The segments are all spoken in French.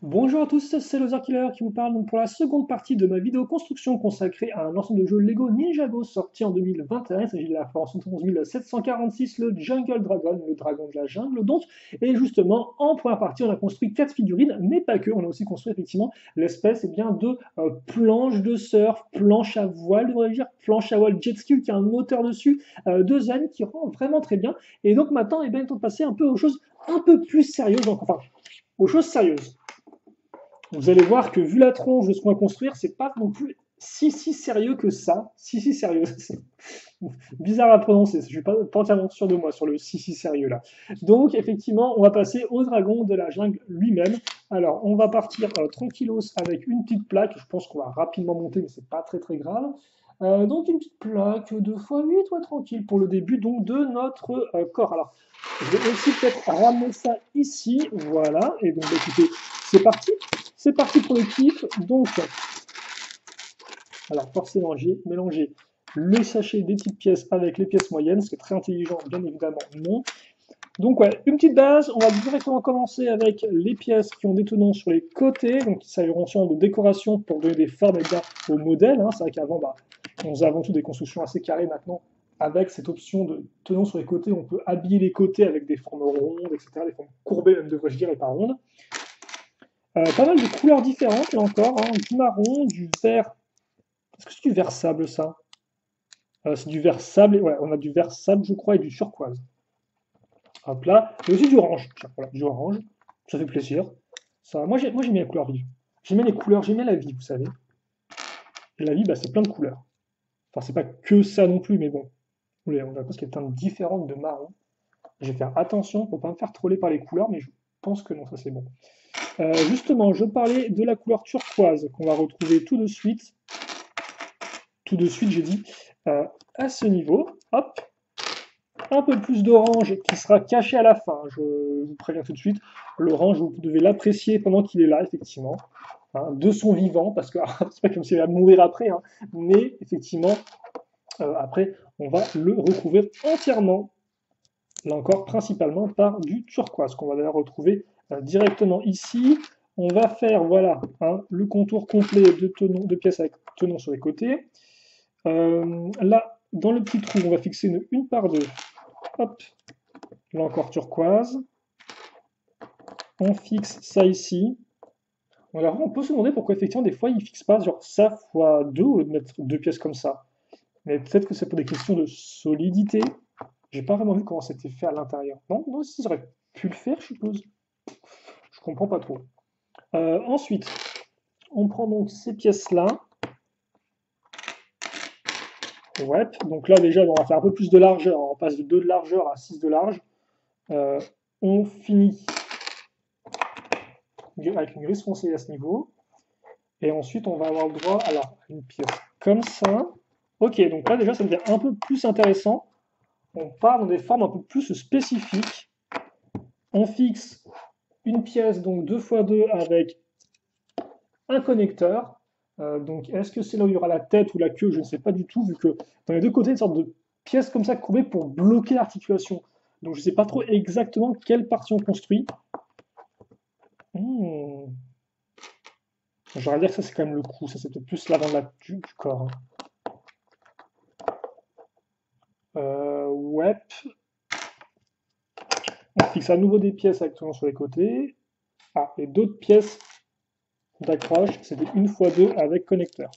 Bonjour à tous, c'est Loser Killer qui vous parle donc pour la seconde partie de ma vidéo construction consacrée à un ensemble de jeux Lego Ninjago sorti en 2021. Il s'agit de la Force 11746, le Jungle Dragon, le dragon de la jungle donc. Et justement, en première partie, on a construit 4 figurines, mais pas que, on a aussi construit effectivement l'espèce bien, de planche de surf, planche à voile, devrais dire, planche à voile jet ski qui a un moteur dessus, de zen qui rend vraiment très bien. Et donc maintenant, il est temps de passer un peu aux choses un peu plus sérieuses, donc, enfin, aux choses sérieuses. Vous allez voir que vu la tronche de ce qu'on va construire, c'est pas non plus si sérieux que ça. Si sérieux. C'est bizarre à prononcer. Je suis pas entièrement sûr de moi sur le si sérieux là. Donc effectivement, on va passer au dragon de la jungle lui-même. Alors on va partir tranquillos avec une petite plaque. Je pense qu'on va rapidement monter, mais c'est pas très grave. Donc une petite plaque de x8, ouais, tranquille pour le début donc de notre corps. Alors je vais aussi peut-être ramener ça ici, voilà. Et donc écoutez, c'est parti. C'est parti pour le kiff. Donc, alors forcément, j'ai mélangé le sachet des petites pièces avec les pièces moyennes, ce qui est très intelligent, bien évidemment, non. Donc, ouais, une petite base. On va directement commencer avec les pièces qui ont des tenons sur les côtés, donc qui serviront sûrement de décoration pour donner des formes au modèle. Hein. C'est vrai qu'avant, on faisait avant tout des constructions assez carrées. Maintenant, avec cette option de tenons sur les côtés, on peut habiller les côtés avec des formes rondes, etc., des formes courbées, même devrais-je dire, et pas rondes. Pas mal de couleurs différentes, là encore, hein, du marron, du vert. Est-ce que c'est du vert sable, ça? C'est du vert sable, ouais, on a du vert sable, je crois, et du turquoise. Hop là, et aussi du orange. Tiens, voilà, du orange, ça fait plaisir. Ça, moi, j'aime bien les couleurs vives. J'aime bien les couleurs, j'aime bien la vie, vous savez. Et la vie, c'est plein de couleurs. Enfin, c'est pas que ça non plus, mais bon. On a presque des teintes différentes de marron. Je vais faire attention pour pas me faire troller par les couleurs, mais je pense que non, ça c'est bon. Justement, je parlais de la couleur turquoise qu'on va retrouver tout de suite. Tout de suite, j'ai dit, à ce niveau. Hop, un peu plus d'orange qui sera caché à la fin. Je vous préviens tout de suite, l'orange, vous devez l'apprécier pendant qu'il est là, effectivement, hein, de son vivant, parce que c'est pas comme s'il va mourir après, hein, mais effectivement, après, on va le recouvrir entièrement, là encore, principalement par du turquoise, qu'on va d'ailleurs retrouver directement ici. On va faire, voilà, hein, le contour complet de pièces avec tenons sur les côtés. Là, dans le petit trou, on va fixer une par deux. Hop, là encore turquoise. On fixe ça ici. Alors, on peut se demander pourquoi effectivement des fois ils fixent pas genre ça fois 2 au lieu de mettre deux pièces comme ça. Mais peut-être que c'est pour des questions de solidité. J'ai pas vraiment vu comment c'était fait à l'intérieur. Non, non, si j'aurais pu le faire, je suppose. Je comprends pas trop. Ensuite, on prend donc ces pièces-là. Ouais, donc là déjà, on va faire un peu plus de largeur. On passe de 2 de largeur à 6 de large. Euh, on finit avec une grise foncée à ce niveau. Et ensuite, on va avoir le droit alors, à une pièce comme ça. Ok, donc là déjà, ça devient un peu plus intéressant. On part dans des formes un peu plus spécifiques. On fixe une pièce, donc 2 x 2 avec un connecteur. Donc, est-ce que c'est là où il y aura la tête ou la queue? Je ne sais pas du tout, vu que dans les deux côtés, une sorte de pièce comme ça courbée pour bloquer l'articulation. Donc, je ne sais pas trop exactement quelle partie on construit. Hmm. J'aurais dire que ça, c'est quand même le cou. Ça, c'est peut-être plus l'avant du corps. Hein. Ouais. On fixe à nouveau des pièces avec toujours sur les côtés. Ah, et d'autres pièces d'accroche, c'était 1 x 2 avec connecteur.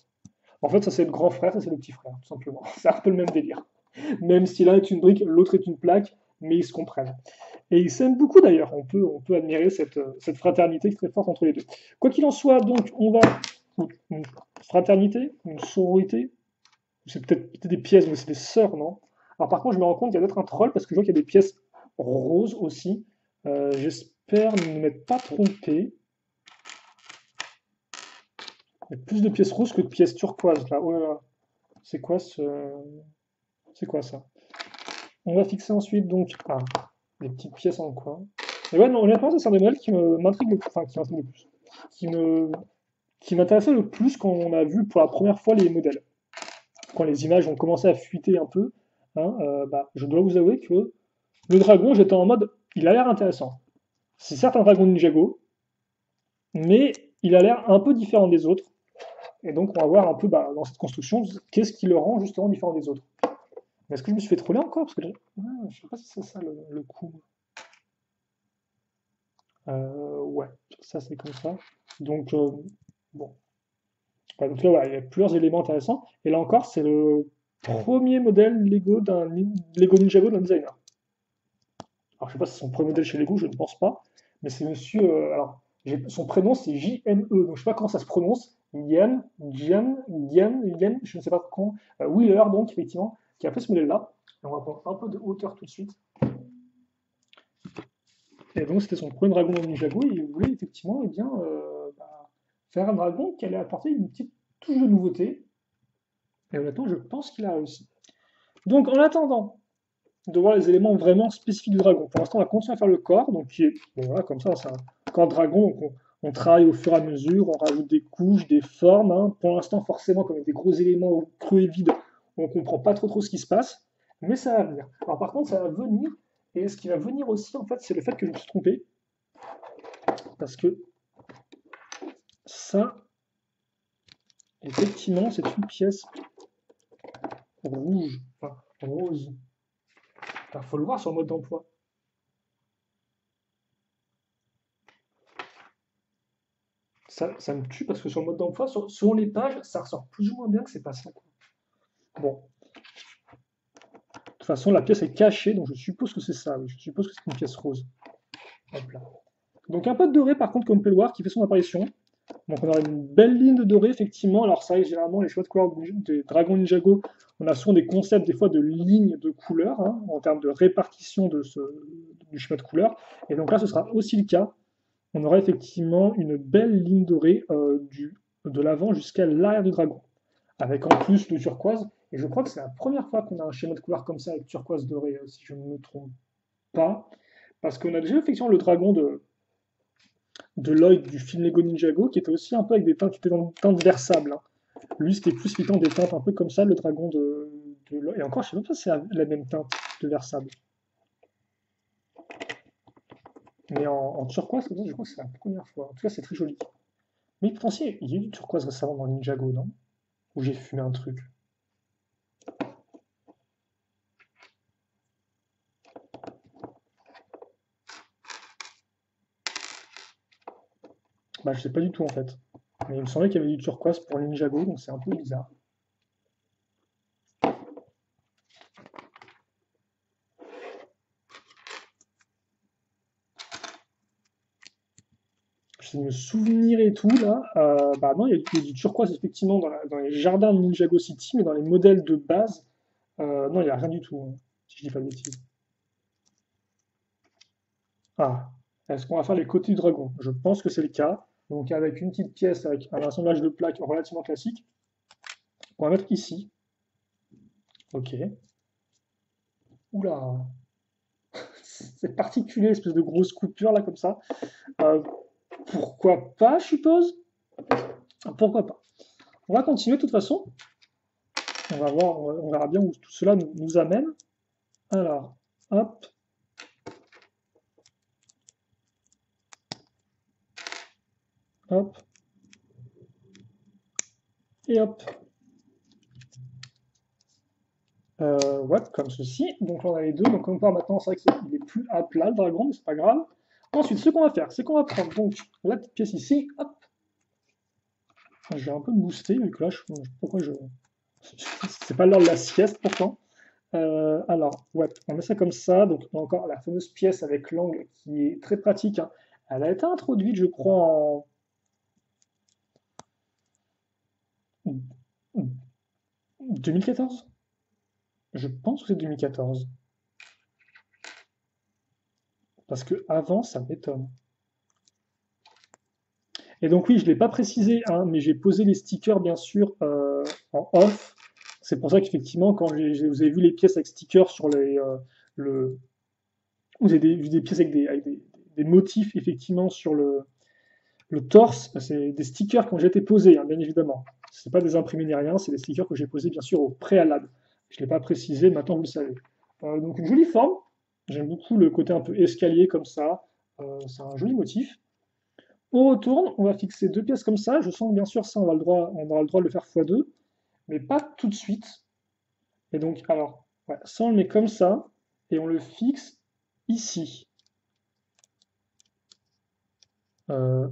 En fait, ça c'est le grand frère, ça c'est le petit frère, tout simplement. C'est un peu le même délire. Même si l'un est une brique, l'autre est une plaque, mais ils se comprennent. Et ils s'aiment beaucoup d'ailleurs. On peut admirer cette fraternité très forte entre les deux. Quoi qu'il en soit, donc, on va. Une fraternité, une sororité, c'est peut-être des pièces, mais c'est des sœurs, non? Alors par contre, je me rends compte qu'il y a peut-être un troll parce que je vois qu'il y a des pièces roses aussi. J'espère ne m'être pas trompé. Il y a plus de pièces roses que de pièces turquoises là. Oh là là. C'est quoi ce. C'est quoi ça? On va fixer ensuite donc des petites pièces en coin. Et ouais, non, honnêtement, c'est un des modèles qui m'intrigue le plus. Enfin, qui m'intrigue le plus. Qui me. Qui m'intéressait le plus quand on a vu pour la première fois les modèles. Quand les images ont commencé à fuiter un peu, hein, je dois vous avouer que le dragon, j'étais en mode, il a l'air intéressant. C'est certes un dragon Ninjago, mais il a l'air un peu différent des autres. Et donc, on va voir un peu dans cette construction, qu'est-ce qui le rend justement différent des autres. Mais est-ce que je me suis fait troller encore? Parce que je sais pas si c'est ça le coup. Ouais, ça c'est comme ça. Donc, bon. Ouais, donc là, voilà, il y a plusieurs éléments intéressants. Et là encore, c'est le premier modèle Lego Lego Ninjago d'un designer. Alors, je sais pas si c'est son premier modèle chez Lego, je ne pense pas. Mais c'est monsieur. Alors, son prénom, c'est J-M-E. Donc, je sais pas comment ça se prononce. Yen, je ne sais pas comment. Wheeler, donc, effectivement, qui a fait ce modèle-là. Et on va prendre un peu de hauteur tout de suite. Et donc, c'était son premier dragon dans Ninjago. Et il voulait effectivement faire un dragon qui allait apporter une petite touche de nouveauté. Et honnêtement, je pense qu'il a réussi. Donc, en attendant de voir les éléments vraiment spécifiques du dragon, pour l'instant, on va continuer à faire le corps, donc qui est, bon, voilà, comme ça, c'est un corps de dragon, donc on travaille au fur et à mesure, on rajoute des couches, des formes. Hein. Pour l'instant, forcément, comme il y a des gros éléments creux et vides, on ne comprend pas trop ce qui se passe, mais ça va venir. Alors, par contre, ça va venir, et ce qui va venir aussi, en fait, c'est le fait que je me suis trompé, parce que ça, effectivement, c'est une pièce rouge, enfin, rose. Il faut le voir sur le mode d'emploi. Ça me tue parce que sur le mode d'emploi, selon les pages, ça ressort plus ou moins bien que c'est pas ça, quoi. Bon, de toute façon, la pièce est cachée, donc je suppose que c'est ça. Oui, je suppose que c'est une pièce rose. Hop là. Donc un peu de doré par contre comme peloire qui fait son apparition. Donc on aura une belle ligne de doré effectivement. Alors ça, généralement les choix de couleurs des Dragon Ninjago, on a souvent des concepts des fois de lignes de couleurs hein, en termes de répartition du schéma de couleurs. Et donc là, ce sera aussi le cas. On aura effectivement une belle ligne dorée de l'avant jusqu'à l'arrière du dragon, avec en plus le turquoise. Et je crois que c'est la première fois qu'on a un schéma de couleur comme ça avec turquoise doré, si je ne me trompe pas. Parce qu'on a déjà effectivement le dragon de Lloyd du film Lego Ninjago, qui était aussi un peu avec des teintes, qui étaient dans des teintes versables. Hein. Lui, c'était plus effectivement des teintes un peu comme ça, le dragon de Lloyd. Et encore, je ne sais même pas si c'est la même teinte de versable. Mais en turquoise, comme ça, je crois que c'est la première fois. En tout cas, c'est très joli. Mais pourtant, si, il y a eu du turquoise récemment dans Ninjago, non? Où j'ai fumé un truc. Bah, je sais pas du tout en fait. Mais il me semblait qu'il y avait du turquoise pour Ninjago, donc c'est un peu bizarre. J'essaie de me souvenir et tout là. Bah non, il y a du turquoise effectivement dans les jardins de Ninjago City, mais dans les modèles de base, non, il n'y a rien du tout, hein, si je dis pas de bêtises. Ah, est-ce qu'on va faire les côtés du dragon? Je pense que c'est le cas. Donc avec une petite pièce avec un assemblage de plaques relativement classique, on va mettre ici. Ok. Oula, c'est particulier, espèce de grosse coupure là comme ça. Euh, Pourquoi pas, je suppose? Pourquoi pas? On va continuer de toute façon. On va voir, on verra bien où tout cela nous amène. Alors, hop, hop, et hop. Ouais, comme ceci. Donc là, on a les deux. Donc on part maintenant, c'est vrai qu'il est plus à plat le dragon, mais c'est pas grave. Ensuite, ce qu'on va faire, c'est qu'on va prendre donc la petite pièce ici. Hop. Je vais un peu me booster, vu que là, pourquoi je. C'est pas l'heure de la sieste pourtant. Alors, ouais, on met ça comme ça. Donc, on a encore la fameuse pièce avec l'angle qui est très pratique. Hein. Elle a été introduite, je crois, en 2014. Je pense que c'est 2014. Parce que avant, ça m'étonne. Et donc, oui, je ne l'ai pas précisé, hein, mais j'ai posé les stickers, bien sûr, en off. C'est pour ça qu'effectivement, quand vous avez vu les pièces avec stickers sur le. Vous avez vu des pièces avec des motifs, effectivement, sur le torse, c'est des stickers qui ont déjà été posés, hein, bien évidemment. Ce n'est pas des imprimés ni rien, c'est des stickers que j'ai posés bien sûr au préalable. Je ne l'ai pas précisé, maintenant vous le savez. Donc une jolie forme, j'aime beaucoup le côté un peu escalier comme ça, c'est un joli motif. On retourne, on va fixer deux pièces comme ça. Je sens que bien sûr ça, on aura le droit de le faire x2, mais pas tout de suite. Et donc, alors, ouais, ça on le met comme ça, et on le fixe ici. Euh,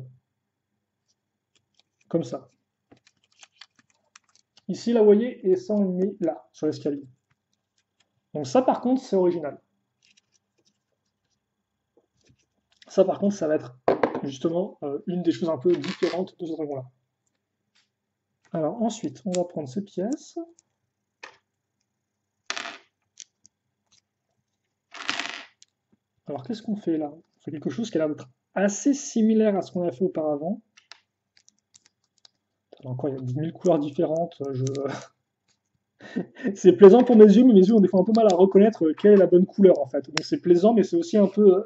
comme ça. Ici, là, vous voyez, et ça on le met là, sur l'escalier. Donc ça par contre, c'est original. Ça par contre, ça va être justement une des choses un peu différentes de ce dragon-là. Alors ensuite, on va prendre ces pièces. Alors qu'est-ce qu'on fait là? On fait quelque chose qui a l'air d'être assez similaire à ce qu'on a fait auparavant. Encore, il y a 10 000 couleurs différentes. C'est plaisant pour mes yeux, mais mes yeux ont des fois un peu mal à reconnaître quelle est la bonne couleur en fait. Donc c'est plaisant, mais c'est aussi un peu...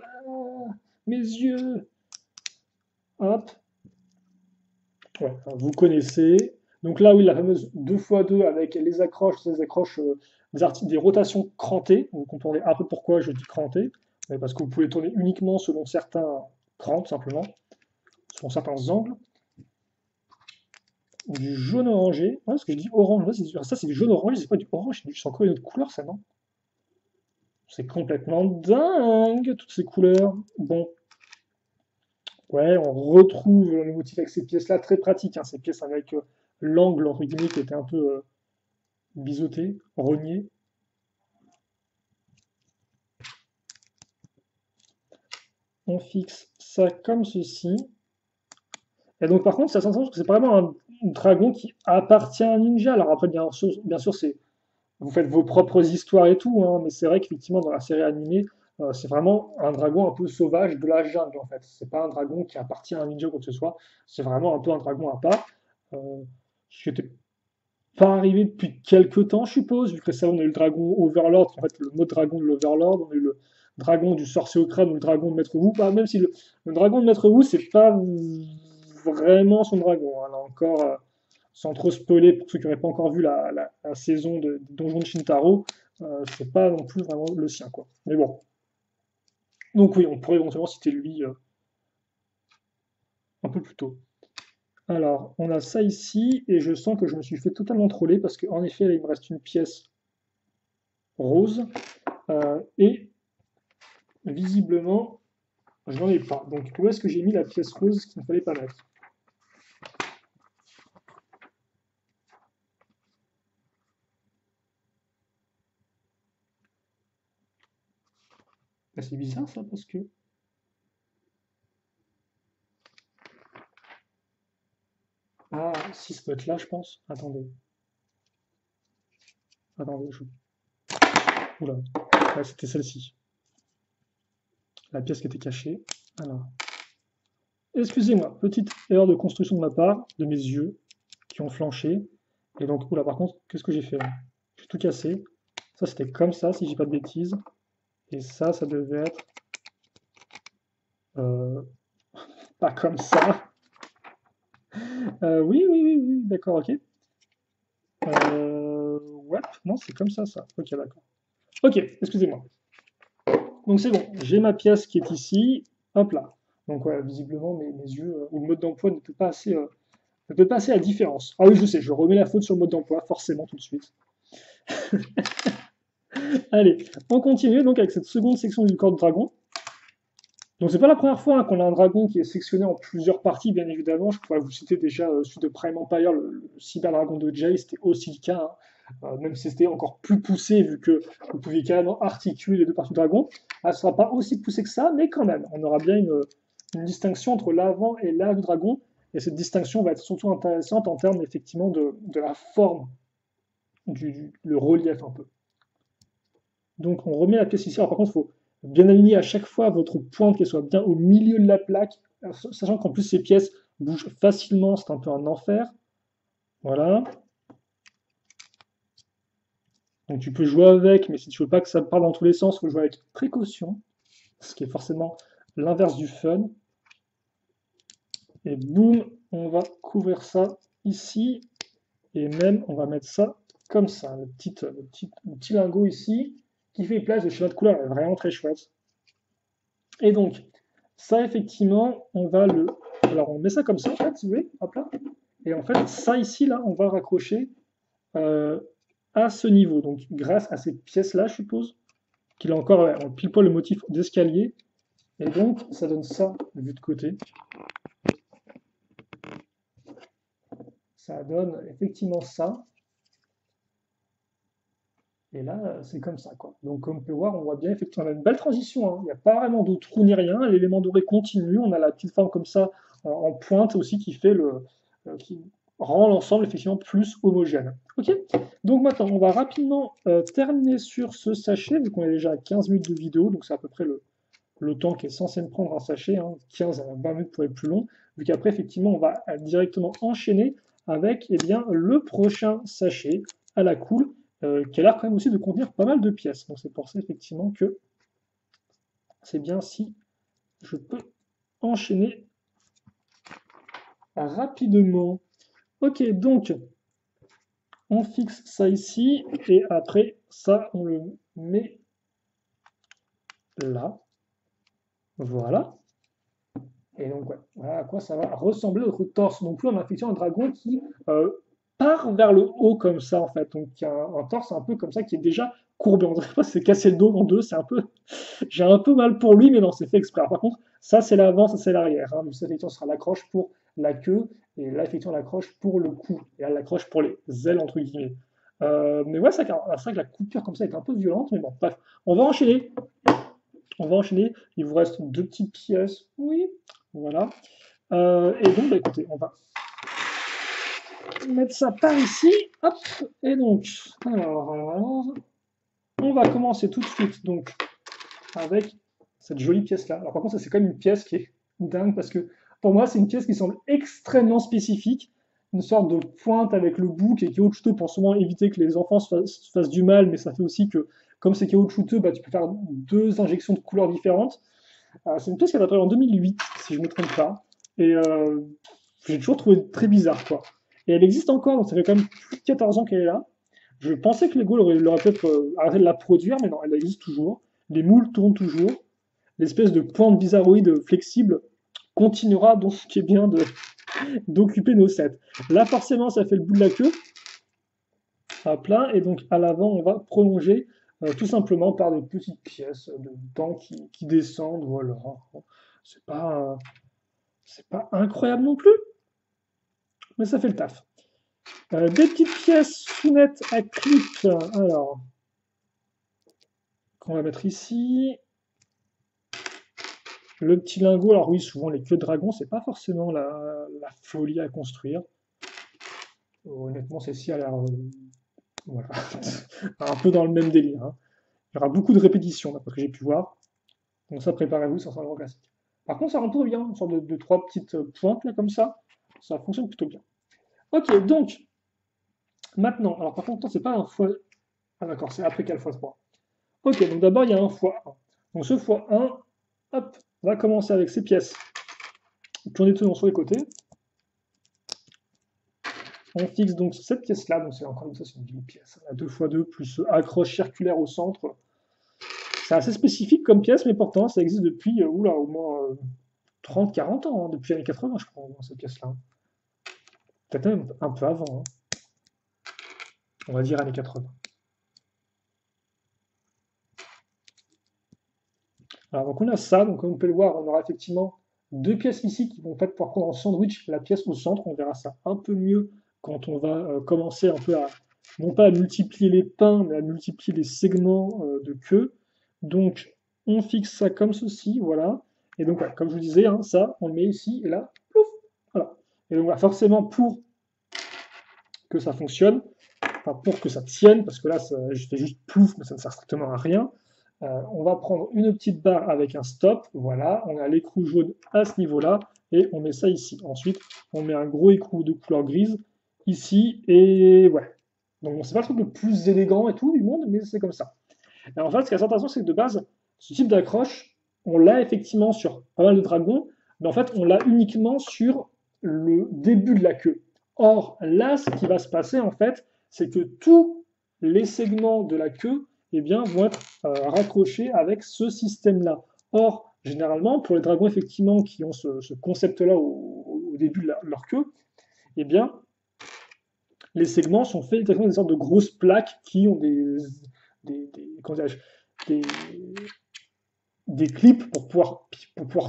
mes yeux! Hop. Ouais, alors, vous connaissez. Donc là, oui, la fameuse 2x2 avec les accroches, des rotations crantées. Vous comprenez un peu pourquoi je dis crantées. Parce que vous pouvez tourner uniquement selon certains crans, tout simplement, selon certains angles. Du jaune orangé. Ouais, ce que je dis orange, ça c'est du jaune orangé, c'est pas du orange, c'est encore une autre couleur, ça, non? C'est complètement dingue, toutes ces couleurs. Bon, ouais, on retrouve le motif avec ces pièces-là, très pratiques, hein, ces pièces avec l'angle, entre guillemets, qui était un peu biseauté, rogné. On fixe ça comme ceci. Et donc par contre, ça s'entend que c'est pas vraiment un dragon qui appartient à un ninja. Alors après, bien sûr vous faites vos propres histoires et tout, hein, mais c'est vrai qu'effectivement, dans la série animée, c'est vraiment un dragon un peu sauvage de la jungle, en fait. C'est pas un dragon qui appartient à un ninja ou quoi que ce soit. C'est vraiment un peu un dragon à part. Qui n'était pas arrivé depuis quelques temps, je suppose, vu que ça, on a eu le dragon Overlord, en fait, le mode dragon de l'Overlord, on a eu le dragon du sorcier au crâne ou le dragon de Maître Wu. Bah, même si le dragon de Maître Wu, c'est pas vraiment son dragon, hein. Là encore, sans trop spoiler pour ceux qui n'auraient pas encore vu la saison de Donjon de Shintaro, c'est pas non plus vraiment le sien, quoi. Mais bon. Donc oui, on pourrait éventuellement citer lui un peu plus tôt. Alors, on a ça ici, et je sens que je me suis fait totalement troller, parce qu'en effet, là, il me reste une pièce rose, et visiblement, je n'en ai pas. Donc, où est-ce que j'ai mis la pièce rose qu'il ne fallait pas mettre? Bah, c'est bizarre ça, parce que... Ah, si, ça peut être là, je pense. Attendez. Attendez, Oula. Ouais, c'était celle-ci. La pièce qui était cachée. Alors, excusez-moi, petite erreur de construction de ma part, de mes yeux, qui ont flanché. Et donc, oula, par contre, qu'est-ce que j'ai fait là? J'ai tout cassé. Ça, c'était comme ça, si j'ai pas de bêtises. Et ça devait être euh, pas comme ça. Oui, d'accord, ok. Ouais, non, c'est comme ça. Ok, d'accord. Ok, excusez-moi. Donc c'est bon, j'ai ma pièce qui est ici. Hop là. Donc ouais, visiblement, mes yeux ou le mode d'emploi ne peut pas assez la différence. Ah oui, je sais, je remets la faute sur le mode d'emploi, forcément, tout de suite. Allez, on continue donc avec cette seconde section du corps de dragon. Donc c'est pas la première fois, hein, qu'on a un dragon qui est sectionné en plusieurs parties, bien évidemment. Je pourrais vous citer déjà celui de Prime Empire, le Cyber Dragon de Jay, c'était aussi le cas, hein. Même si c'était encore plus poussé, vu que vous pouviez carrément articuler les deux parties du dragon. Ah, ce ne sera pas aussi poussé que ça, mais quand même, on aura bien une distinction entre l'avant et l'arrière du dragon. Et cette distinction va être surtout intéressante en termes effectivement de la forme, le relief un peu. Donc on remet la pièce ici. Alors par contre, il faut bien aligner à chaque fois votre pointe, qu'elle soit bien au milieu de la plaque, sachant qu'en plus ces pièces bougent facilement, c'est un peu un enfer. Voilà. Donc tu peux jouer avec, mais si tu veux pas que ça parte dans tous les sens, il faut jouer avec précaution, ce qui est forcément l'inverse du fun. Et boum, on va couvrir ça ici, et même on va mettre ça comme ça, le petit lingot ici, qui fait place de schéma de couleur, est vraiment très chouette. Et donc, ça effectivement, on va le Alors on met ça comme ça, en fait, si vous voulez, hop là. Et en fait, ça ici, là, on va raccrocher à ce niveau. Donc grâce à cette pièce-là, je suppose, qu'il a encore pile poil le motif d'escalier. Et donc, ça donne ça vu de côté. Ça donne effectivement ça. Et là, c'est comme ça, quoi. Donc, comme on peut voir, on voit bien, effectivement, on a une belle transition, hein. Il n'y a pas vraiment de trou ni rien. L'élément doré continue. On a la petite forme comme ça, en pointe aussi, qui fait qui rend l'ensemble, effectivement, plus homogène. OK? Donc, maintenant, on va rapidement terminer sur ce sachet, vu qu'on est déjà à 15 minutes de vidéo. Donc, c'est à peu près le temps qui est censé me prendre un sachet, hein, 15 à 20 minutes pour être plus long, vu qu'après, effectivement, on va directement enchaîner avec eh bien, le prochain sachet à la cool, qui a l'air quand même aussi de contenir pas mal de pièces. Donc c'est pour ça, effectivement, que c'est bien si je peux enchaîner rapidement. Ok, donc, on fixe ça ici, et après, ça, on le met là. Voilà. Et donc, ouais, voilà à quoi ça va ressembler notre torse. Donc là, on a effectivement un dragon qui part vers le haut comme ça, en fait. Donc, il y a un torse un peu comme ça qui est déjà courbé. On dirait pas c'est cassé le dos en deux. C'est un peu... J'ai un peu mal pour lui, mais non, c'est fait exprès. Alors, par contre, ça, c'est l'avant, ça, c'est l'arrière. Hein. Donc, ça, effectivement, sera l'accroche pour la queue. Et là, effectivement, l'accroche pour le cou. Et là, l'accroche pour les ailes, entre guillemets. Mais ouais, c'est vrai que la coupure comme ça est un peu violente. Mais bon, bref, on va enchaîner. On va enchaîner. Il vous reste deux petites pièces. Oui, voilà. Et donc, bah, écoutez, on va mettre ça par ici. Hop. Et donc, alors, on va commencer tout de suite donc avec cette jolie pièce-là. Alors, par contre, ça, c'est quand même une pièce qui est dingue parce que pour moi, c'est une pièce qui semble extrêmement spécifique. Une sorte de pointe avec le bout qui est caoutchouteux pour souvent éviter que les enfants se fassent du mal, mais ça fait aussi que, comme c'est caoutchouteux, bah, tu peux faire deux injections de couleurs différentes. C'est une pièce qui a été en 2008, si je ne me trompe pas. Et j'ai toujours trouvé très bizarre, quoi. Et elle existe encore, donc ça fait quand même plus de 14 ans qu'elle est là. Je pensais que Lego l'aurait peut-être arrêté de la produire, mais non, elle existe toujours. Les moules tournent toujours. L'espèce de pointe bizarroïde flexible continuera donc, ce qui est bien d'occuper nos sets. Là, forcément, ça fait le bout de la queue. Hop là, et donc à l'avant, on va prolonger tout simplement par des petites pièces de dents qui descendent. Voilà. C'est pas incroyable non plus, mais ça fait le taf. Des petites pièces fenêtres à clip. Alors, qu'on va mettre ici. Le petit lingot, alors oui, souvent les queues de dragon, c'est pas forcément la folie à construire. Honnêtement, celle-ci a l'air voilà, un peu dans le même délire. Hein. Il y aura beaucoup de répétitions, d'après ce que j'ai pu voir. Donc ça, préparez-vous, ça sera un grand classique. Par contre, ça rend plutôt bien, une sorte de trois petites pointes là comme ça. Ça fonctionne plutôt bien. Ok, donc, maintenant, alors par contre, c'est pas un fois. Ah d'accord, c'est après quel x3. Ok, donc d'abord, il y a un x1. Donc ce x1, hop, on va commencer avec ces pièces qui ont des tenons sur les côtés. On fixe donc cette pièce-là, donc c'est encore une fois, c'est une vieille pièce. La 2x2 plus accroche circulaire au centre. C'est assez spécifique comme pièce, mais pourtant, ça existe depuis oula, au moins 30-40 ans, hein, depuis les années 80, je crois, cette pièce-là. Peut-être même un peu avant. Hein. On va dire années 80. Alors, donc on a ça, donc comme on peut le voir, on aura effectivement deux pièces ici qui vont être pour prendre en sandwich la pièce au centre. On verra ça un peu mieux quand on va commencer un peu à, non pas à multiplier les pins, mais à multiplier les segments de queue. Donc, on fixe ça comme ceci, voilà. Et donc, comme je vous disais, hein, ça, on le met ici, et là, plouf, voilà. Et donc, forcément, pour que ça fonctionne, enfin, pour que ça tienne, parce que là, je fais juste plouf, mais ça ne sert strictement à rien, on va prendre une petite barre avec un stop, voilà, on a l'écrou jaune à ce niveau-là, et on met ça ici. Ensuite, on met un gros écrou de couleur grise ici, et ouais. Donc, bon, c'est pas le truc le plus élégant et tout du monde, mais c'est comme ça. Et en fait, ce qui est assez intéressant, c'est que de base, ce type d'accroche, on l'a effectivement sur pas mal de dragons, mais en fait, on l'a uniquement sur le début de la queue. Or, là, ce qui va se passer, en fait, c'est que tous les segments de la queue eh bien, vont être raccrochés avec ce système-là. Or, généralement, pour les dragons effectivement qui ont ce concept-là au début de leur queue, eh bien, les segments sont faits exactement des sortes de grosses plaques qui ont comment dirais-je, des, des clips pour pouvoir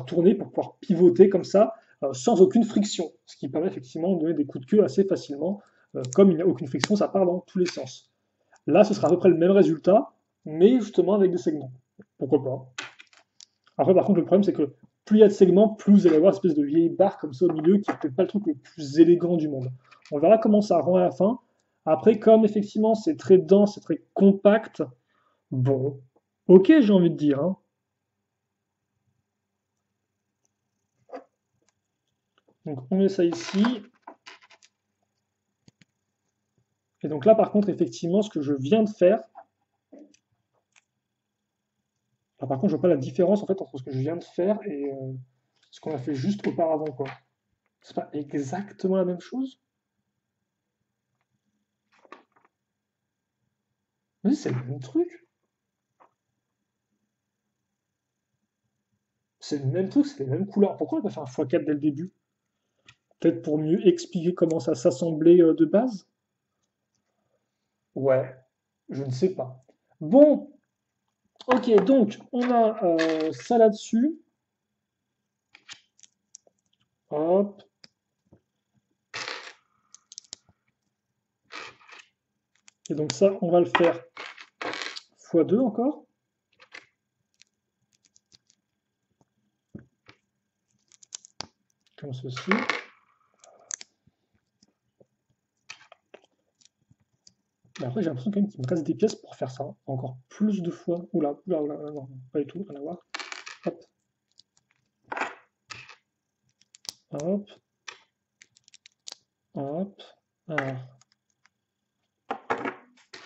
tourner, pour pouvoir pivoter comme ça, sans aucune friction, ce qui permet effectivement de donner des coups de queue assez facilement. Comme il n'y a aucune friction, ça part dans tous les sens. Là, ce sera à peu près le même résultat, mais justement avec des segments. Pourquoi pas? Après, par contre, le problème, c'est que plus il y a de segments, plus vous allez avoir une espèce de vieille barre comme ça au milieu, qui n'est peut-être pas le truc le plus élégant du monde. On verra comment ça rend à la fin. Après, comme effectivement c'est très dense, c'est très compact, bon, ok, j'ai envie de dire, hein. Donc on met ça ici. Et donc là, par contre, effectivement, ce que je viens de faire, là, par contre, je vois pas la différence en fait entre ce que je viens de faire et ce qu'on a fait juste auparavant, quoi. C'est pas exactement la même chose? Oui, c'est le même truc. C'est le même truc, c'est les mêmes couleurs. Pourquoi on n'a pas fait un x4 dès le début? Peut-être pour mieux expliquer comment ça s'assemblait de base? Ouais, je ne sais pas. Bon, ok, donc on a ça là-dessus. Hop. Et donc ça, on va le faire x2 encore. Comme ceci. Mais après, j'ai l'impression quand même qu'il me reste des pièces pour faire ça encore plus de fois. Oula, oula, oula, non, pas du tout, rien à voir. Hop, hop, hop. Alors,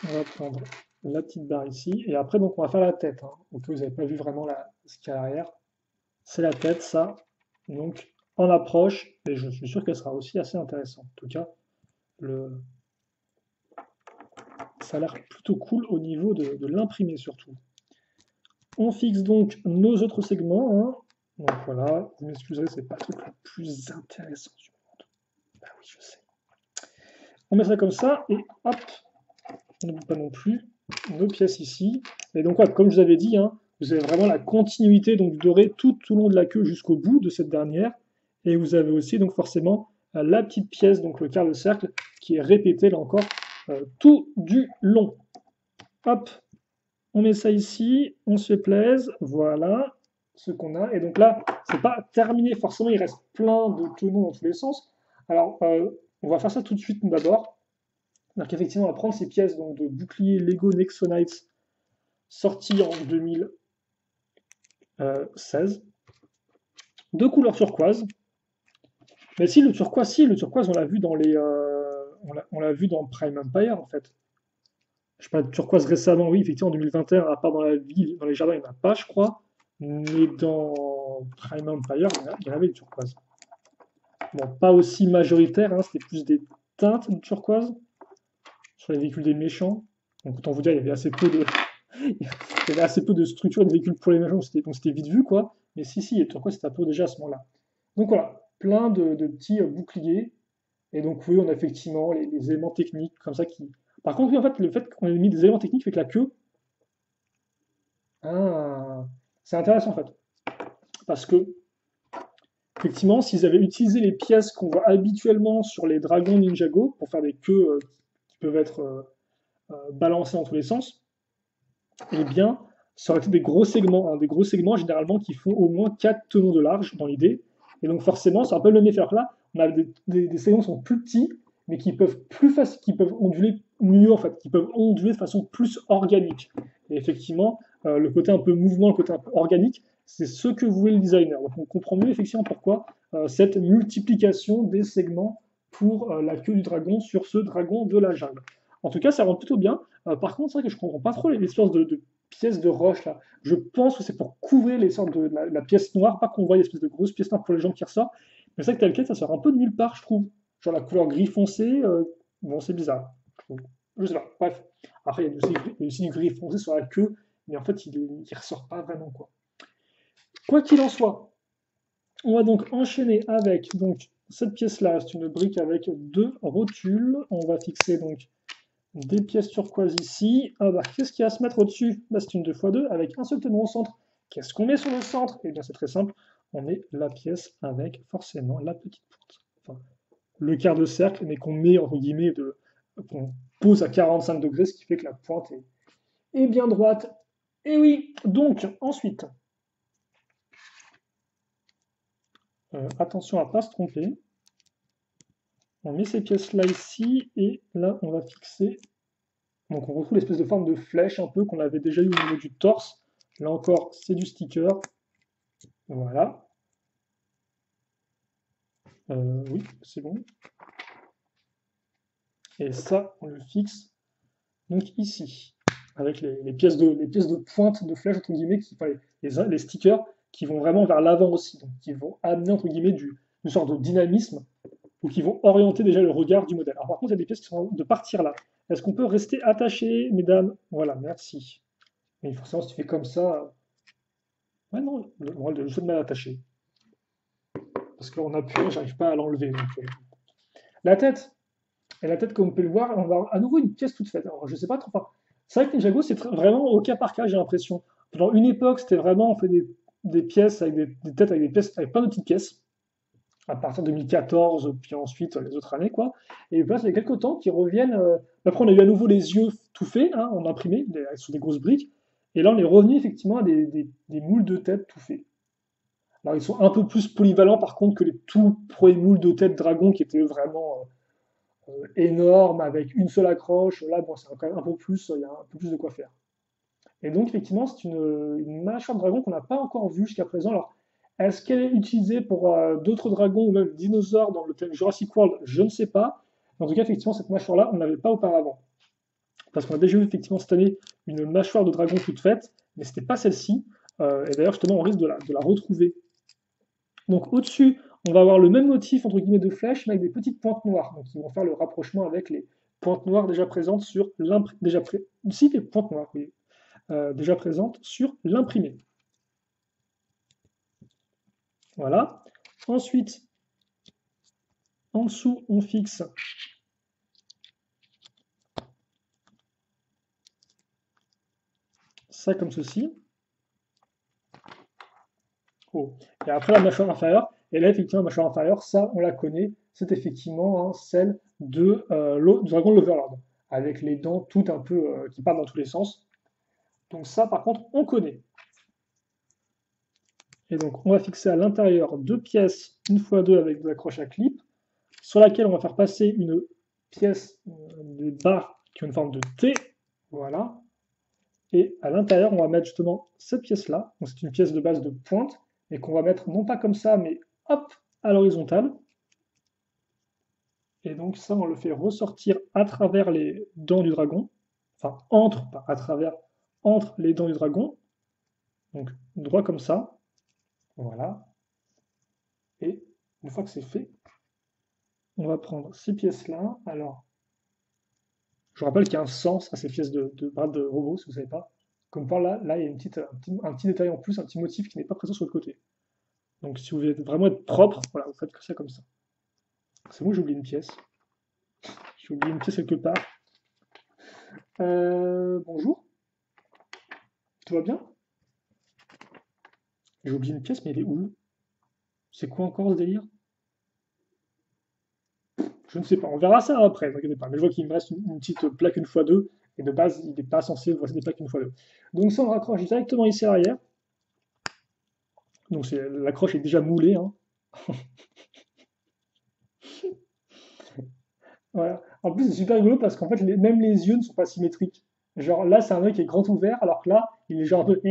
on va prendre la petite barre ici. Et après, donc, on va faire la tête. Hein. Donc, vous n'avez pas vu vraiment ce qu'il y a à l'arrière. C'est la tête, ça. Donc, en approche, et je suis sûr qu'elle sera aussi assez intéressante. En tout cas, ça a l'air plutôt cool au niveau de l'imprimer surtout. On fixe donc nos autres segments. Hein. Donc voilà, vous m'excuserez, c'est pas le truc le plus intéressant du monde. Bah oui, je sais. On met ça comme ça, et hop, on n'oublie pas non plus nos pièces ici. Et donc, ouais, comme je vous avais dit, hein, vous avez vraiment la continuité donc, du doré tout au long de la queue jusqu'au bout de cette dernière. Et vous avez aussi donc forcément la petite pièce, donc le quart de cercle, qui est répété là encore tout du long. Hop, on met ça ici, on se fait plaisir, voilà ce qu'on a. Et donc là, c'est pas terminé forcément, il reste plein de tenons dans tous les sens. Alors, on va faire ça tout de suite d'abord. Donc effectivement, on va prendre ces pièces donc, de bouclier Lego Nexonites sorties en 2016, de couleur turquoise. Mais si le turquoise, on l'a vu dans on l'a vu dans Prime Empire en fait. Je parle de turquoise récemment, oui, effectivement, en 2021, à part dans la ville, dans les jardins, il n'y en a pas, je crois. Mais dans Prime Empire, il y en avait du turquoise. Bon, pas aussi majoritaire, hein, c'était plus des teintes de turquoise sur les véhicules des méchants. Donc autant vous dire, il y avait assez peu de, il y avait assez peu de structure de véhicules pour les méchants, donc c'était vite vu, quoi. Mais si, les turquoise, c'était un peu déjà à ce moment-là. Donc voilà, plein de petits boucliers. Et donc oui, on a effectivement les éléments techniques comme ça qui. Par contre, oui, en fait, le fait qu'on ait mis des éléments techniques fait que la queue, ah, c'est intéressant en fait. Parce que, effectivement, s'ils avaient utilisé les pièces qu'on voit habituellement sur les dragons Ninjago pour faire des queues qui peuvent être balancées dans tous les sens, eh bien, ça aurait été des gros segments. Hein, des gros segments généralement qui font au moins 4 tenons de large dans l'idée. Et donc forcément, c'est un peu le même effet que là. On a des segments qui sont plus petits, mais qui peuvent qui peuvent onduler mieux en fait, qui peuvent onduler de façon plus organique. Et effectivement, le côté un peu mouvement, le côté un peu organique, c'est ce que voulait le designer. Donc on comprend mieux effectivement pourquoi cette multiplication des segments pour la queue du dragon sur ce dragon de la jungle. En tout cas, ça rend plutôt bien. Par contre, c'est vrai que je ne comprends pas trop les sortes de pièces de roche là. Je pense que c'est pour couvrir les sortes de la pièce noire, pas qu'on voit l'espèce de grosses pièces noires pour les gens qui ressortent. Mais c'est vrai que tel quel, ça sort un peu de nulle part, je trouve. Genre la couleur gris foncé, bon, c'est bizarre, je trouve. Je sais pas, bref. Après, il y a aussi du gris foncé sur la queue, mais en fait, il ressort pas vraiment, quoi. Quoi qu'il en soit, on va donc enchaîner avec donc, cette pièce-là, c'est une brique avec 2 rotules. On va fixer donc des pièces turquoises ici. Ah bah, qu'est-ce qu'il y a à se mettre au-dessus? Bah, c'est une 2x2 avec un seul tenon au centre. Qu'est-ce qu'on met sur le centre? Eh bien, c'est très simple. On met la pièce avec forcément la petite pointe. Enfin, le quart de cercle, mais qu'on met entre guillemets qu'on pose à 45 degrés, ce qui fait que la pointe est bien droite. Et oui, donc ensuite, attention à ne pas se tromper. On met ces pièces-là ici, et là, on va fixer. Donc, on retrouve l'espèce de forme de flèche un peu qu'on avait déjà eu au niveau du torse. Là encore, c'est du sticker. Voilà. Oui, c'est bon. Et ça, on le fixe donc ici, avec les pièces de pointe de flèche, entre guillemets, enfin, les stickers qui vont vraiment vers l'avant aussi, donc qui vont amener, entre guillemets, une sorte de dynamisme, ou qui vont orienter déjà le regard du modèle. Alors par contre, il y a des pièces qui sont de partir là. Est-ce qu'on peut rester attaché, mesdames? Voilà, merci. Mais forcément, si tu fais comme ça... Ouais, non, le jeu de mal attaché. Parce qu'on appuie, j'arrive pas à l'enlever. La tête, et la tête, comme on peut le voir, on va avoir à nouveau une pièce toute faite. Alors, je sais pas trop. Enfin, c'est vrai que Ninjago, c'est vraiment au cas par cas, j'ai l'impression. Pendant une époque, c'était vraiment, on fait des pièces avec des têtes avec des pièces, avec plein de petites pièces. À partir de 2014, puis ensuite les autres années, quoi. Et là, ça fait quelques temps qu'ils reviennent. Après, on a eu à nouveau les yeux tout faits, hein, on a imprimé sur des grosses briques. Et là, on est revenu effectivement à des moules de tête tout faits. Alors, ils sont un peu plus polyvalents, par contre, que les tout premiers moules de tête dragon qui étaient vraiment énorme avec une seule accroche. Là, bon, c'est quand même un peu plus, il y a un peu plus de quoi faire. Et donc, effectivement, c'est une mâchoire de dragon qu'on n'a pas encore vue jusqu'à présent. Alors, est-ce qu'elle est utilisée pour d'autres dragons ou même dinosaures dans le thème Jurassic World? Je ne sais pas. En tout cas, effectivement, cette mâchoire-là, on ne l'avait pas auparavant. Parce qu'on a déjà vu, effectivement, cette année, une mâchoire de dragon toute faite, mais ce n'était pas celle-ci. Et d'ailleurs, justement, on risque de la retrouver. Donc, au-dessus, on va avoir le même motif entre guillemets de flèche, mais avec des petites pointes noires. Donc, ils vont faire le rapprochement avec les pointes noires déjà présentes sur l'imprimé. Ici, les pointes noires, oui, déjà présentes sur l'imprimé. Voilà. Ensuite, en dessous, on fixe ça comme ceci. Oh. Et après, la mâchoire inférieure. Et là, effectivement, la mâchoire inférieure, ça, on la connaît. C'est effectivement celle du dragon de l'Overlord, avec les dents toutes un peu qui partent dans tous les sens. Donc ça, par contre, on connaît. Et donc, on va fixer à l'intérieur deux pièces, une fois deux avec des accroches à clip, sur laquelle on va faire passer une pièce de barre qui a une forme de T. Voilà. Et à l'intérieur, on va mettre justement cette pièce-là. Donc, c'est une pièce de base de pointe, mais qu'on va mettre non pas comme ça, mais hop, à l'horizontale. Et donc, ça, on le fait ressortir à travers les dents du dragon. Enfin, pas à travers, entre les dents du dragon. Donc, droit comme ça. Voilà. Et une fois que c'est fait, on va prendre ces pièces-là. Alors, je vous rappelle qu'il y a un sens à ces pièces de bras de robot, si vous ne savez pas. Comme par là, il y a un petit détail en plus, un petit motif qui n'est pas présent sur le côté. Donc, si vous voulez vraiment être propre, voilà, vous faites que ça comme ça. C'est bon, j'ai oublié une pièce. J'ai oublié une pièce quelque part. Bonjour, tout va bien? J'ai oublié une pièce, mais elle est où? C'est quoi encore ce délire? Je ne sais pas, on verra ça après, ne inquiétez pas. Mais je vois qu'il me reste une petite plaque une fois deux, et de base, il n'est pas censé rester des plaques une fois deux. Donc ça, on raccroche directement ici à l'arrière. Donc l'accroche est déjà moulée, hein. Voilà. En plus, c'est super rigolo parce qu'en fait, même les yeux ne sont pas symétriques. Genre là, c'est un œil qui est grand ouvert, alors que là, il est genre un peu.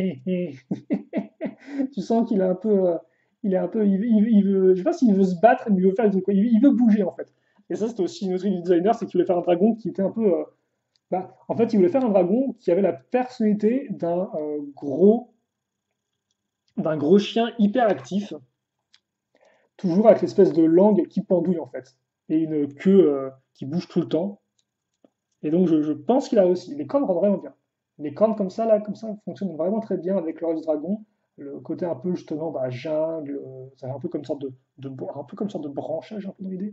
Tu sens qu'il est un peu. Il est un peu. Il veut, je sais pas s'il veut se battre, mais il veut faire des trucs, quoi. Il veut bouger en fait. Et ça, c'était aussi une autre idée du designer, c'est qu'il voulait faire un dragon qui était un peu. En fait, il voulait faire un dragon qui avait la personnalité d'un gros chien hyper actif, toujours avec l'espèce de langue qui pendouille en fait, et une queue qui bouge tout le temps. Et donc je pense qu'il a aussi. Les cornes rendent vraiment bien. Les cornes comme ça, là, comme ça, fonctionnent vraiment très bien avec le reste du dragon, le côté un peu justement bah, jungle, ça fait un peu comme une sorte un peu comme une sorte de branchage un peu dans l'idée.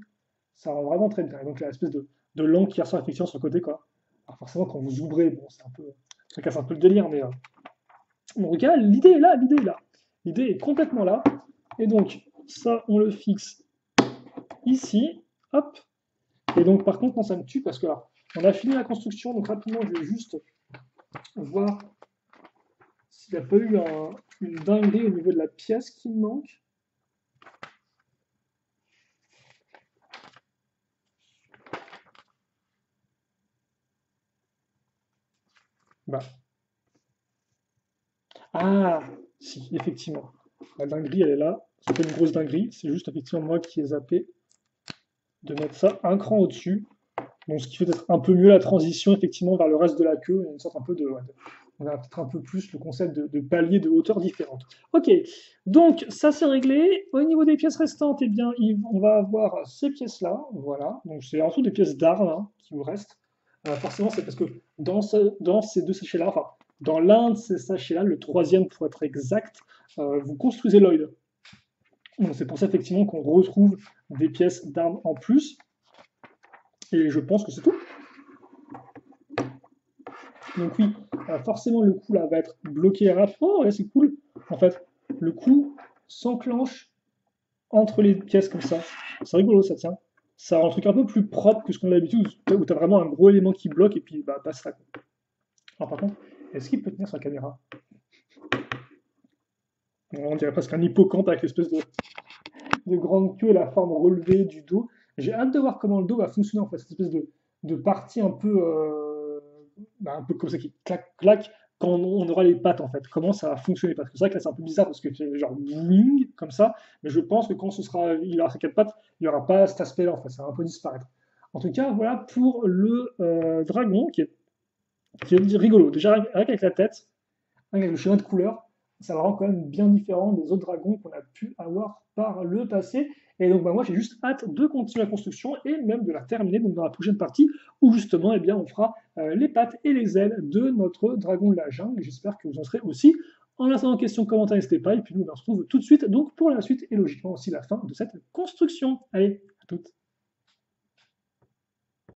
Ça rend vraiment très bien. Et donc, il y a l'espèce de langue qui ressort effectivement sur le côté, quoi. Alors forcément, quand vous ouvrez, bon, c'est un peu, ça casse un peu le délire, mais bon, regarde, l'idée est là, l'idée est là. L'idée est complètement là. Et donc, ça, on le fixe ici, hop. Et donc, par contre, non, ça me tue parce que là, on a fini la construction, donc rapidement, je vais juste voir s'il n'y a pas eu une dinguerie au niveau de la pièce qui me manque. Bah. Ah, si, effectivement. La dinguerie, elle est là. C'est pas une grosse dinguerie, c'est juste effectivement moi qui ai zappé de mettre ça un cran au-dessus. Donc, ce qui fait peut-être un peu mieux la transition effectivement vers le reste de la queue. Il y a une sorte un peu de, ouais, on a peut-être un peu plus le concept de paliers de hauteur différentes. Ok, donc ça c'est réglé. Au niveau des pièces restantes, eh bien, on va avoir ces pièces-là. Voilà, donc c'est en dessous des pièces d'armes hein, qui vous restent. Forcément, c'est parce que dans ces deux sachets-là, enfin, dans l'un de ces sachets-là, le troisième pour être exact, vous construisez Lloyd. Donc c'est pour ça effectivement qu'on retrouve des pièces d'armes en plus. Et je pense que c'est tout. Donc oui, forcément le coup là va être bloqué rapidement. Là c'est cool. En fait, le coup s'enclenche entre les pièces comme ça. C'est rigolo ça tient. Ça rend le truc un peu plus propre que ce qu'on a l'habitude, où tu as vraiment un gros élément qui bloque et puis bah basta. Alors par contre, est-ce qu'il peut tenir sur la caméra? On dirait presque un hippocampe avec l'espèce de grande queue et la forme relevée du dos. J'ai hâte de voir comment le dos va fonctionner en fait, cette espèce de partie un peu comme ça qui claque quand on aura les pattes en fait. Comment ça va fonctionner? Parce que c'est vrai que là c'est un peu bizarre parce que c'est genre wing comme ça, mais je pense que quand il aura ses quatre pattes, il n'y aura pas cet aspect-là en fait, ça va un peu disparaître. En tout cas, voilà pour le dragon qui est rigolo. Déjà, rien qu'avec la tête, avec le schéma de couleur, ça le rend quand même bien différent des autres dragons qu'on a pu avoir par le passé. Et donc bah, moi j'ai juste hâte de continuer la construction et même de la terminer donc dans la prochaine partie où justement eh bien, on fera les pattes et les ailes de notre dragon de la jungle. J'espère que vous en serez aussi. En attendant questions, commentaires, n'hésitez pas. Et puis nous on se retrouve tout de suite donc pour la suite et logiquement aussi la fin de cette construction. Allez, à toutes.